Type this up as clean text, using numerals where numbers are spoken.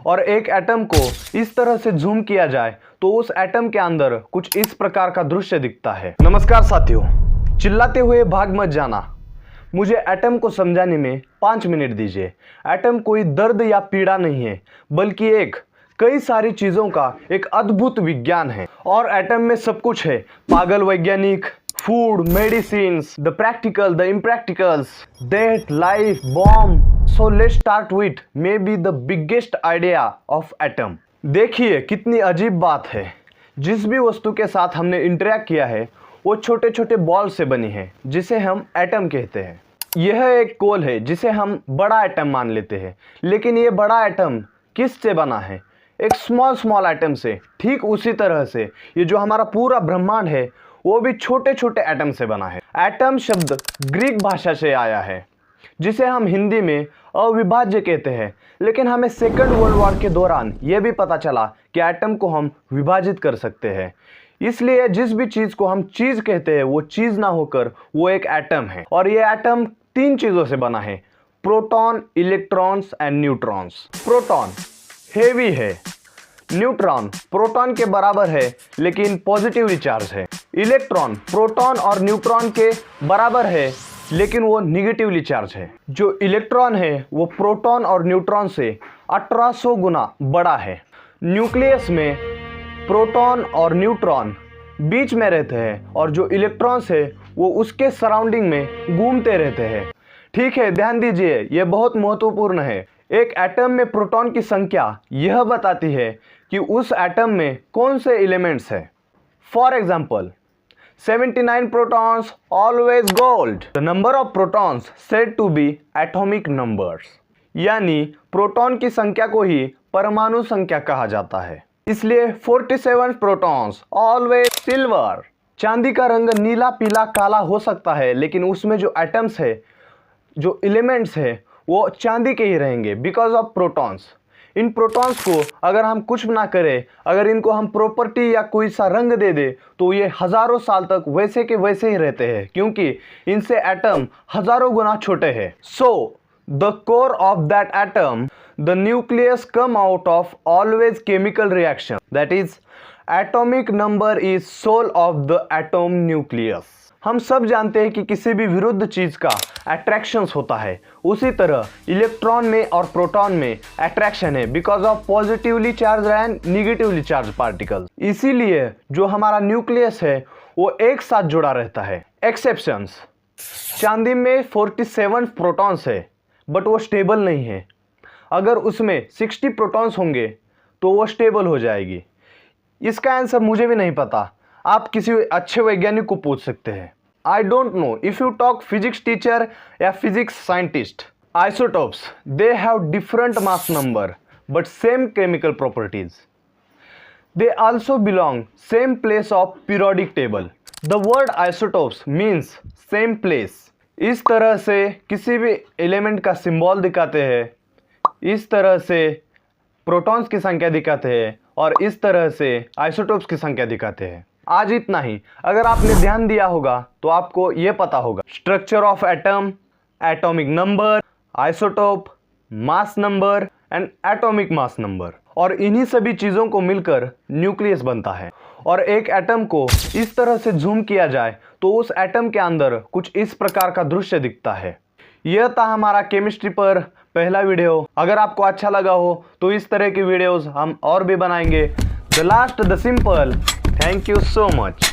और एक एटम को इस तरह से जूम किया जाए तो उस एटम के अंदर कुछ इस प्रकार का दृश्य दिखता है। नमस्कार साथियों, चिल्लाते हुए भाग मत जाना। मुझे एटम को समझाने में 5 मिनट दीजिए। एटम कोई दर्द या पीड़ा नहीं है, बल्कि एक कई सारी चीजों का एक अद्भुत विज्ञान है। और एटम में सब कुछ है, पागल वैज्ञानिक, food, medicines, the practical, the impracticals, death, life, bomb. So let's start with maybe the biggest idea of atom. देखिए कितनी अजीब बात है, जिस भी वस्तु के साथ हमने इंटरेक्ट किया है वो छोटे छोटे बॉल से बनी है, जिसे हम एटम कहते हैं। यह एक कोल है जिसे हम बड़ा एटम मान लेते हैं, लेकिन ये बड़ा एटम किस से बना है? एक स्मॉल एटम से। ठीक उसी तरह से ये जो हमारा पूरा ब्रह्मांड है वो भी छोटे छोटे एटम से बना है। एटम शब्द ग्रीक भाषा से आया है, जिसे हम हिंदी में अविभाज्य कहते हैं। लेकिन हमें सेकेंड वर्ल्ड वॉर के दौरान यह भी पता चला कि एटम को हम विभाजित कर सकते हैं। इसलिए जिस भी चीज को हम चीज कहते हैं वो चीज ना होकर वो एक एटम है। और ये एटम 3 चीजों से बना है, proton, electrons and neutrons. Proton heavy है, न्यूट्रॉन प्रोटॉन के बराबर है लेकिन पॉजिटिवली चार्ज है। इलेक्ट्रॉन प्रोटॉन और न्यूट्रॉन के बराबर है लेकिन वो निगेटिवली चार्ज है। जो इलेक्ट्रॉन है वो प्रोटॉन और न्यूट्रॉन से 1800 गुना बड़ा है। न्यूक्लियस में प्रोटॉन और न्यूट्रॉन बीच में रहते हैं और जो इलेक्ट्रॉन्स है वो उसके सराउंडिंग में घूमते रहते हैं। ठीक है, ध्यान दीजिए, यह बहुत महत्वपूर्ण है। एक एटम में प्रोटॉन की संख्या यह बताती है कि उस एटम में कौन से एलिमेंट्स है। For example 79 protons always gold. The number of protons said to be atomic numbers. यानी प्रोटॉन की संख्या को ही परमाणु संख्या कहा जाता है। इसलिए 47 protons always silver. चांदी का रंग नीला, पीला, काला हो सकता है, लेकिन उसमें जो एटम्स है, जो एलिमेंट्स है, वो चांदी के ही रहेंगे because of protons. In protons को अगर हम कुछ ना करें, अगर इनको हम प्रॉपर्टी या कोई सा रंग दे दे तो ये हजारों साल तक वैसे के वैसे ही रहते हैं, क्योंकि इनसे एटम हजारों गुना छोटे हैं। So the core of that atom, the nucleus come out of always chemical reaction, that is atomic number is soul of the atom nucleus. हम सब जानते हैं कि किसी भी विरुद्ध चीज का अट्रैक्शंस होता है, उसी तरह इलेक्ट्रॉन में और प्रोटॉन में अट्रैक्शन है because of positively charge and negatively charge particles. इसीलिए जो हमारा न्यूक्लियस है वो एक साथ जुड़ा रहता है। एक्सेप्शंस, चांदी में 47 प्रोटॉन्स है बट वो स्टेबल नहीं है। अगर उसमें 60 प्रोटॉन्स होंगे तो वो स्टेबल हो जाएगी। इसका आंसर मुझे भी नहीं पता, आप किसी अच्छे वैज्ञानिक को पूछ सकते हैं। I don't know if you talk physics teacher या physics scientist. Isotopes, they have different mass number but same chemical properties. They also belong same place of periodic table. The word isotopes means same place. इस तरह से किसी भी element का symbol दिखाते हैं, इस तरह से प्रोटॉन्स की संख्या दिखाते हैं और इस तरह से आइसोटोप्स की संख्या दिखाते हैं। आज इतना ही। अगर आपने ध्यान दिया होगा तो आपको यह पता होगा structure of atom, atomic number, isotope, mass number and atomic mass number. और इन्हीं सभी चीजों को मिलकर न्यूक्लियस बनता है। और एक एटम को इस तरह से जूम किया जाए तो उस एटम के अंदर कुछ इस प्रकार का दृश्य दिखता है। यह था हमारा केमिस्ट्री पर पहला वीडियो। अगर आपको अच्छा लगा हो तो इस तरह की वीडियोस हम और भी बनाएंगे। The last the simple. Thank you so much.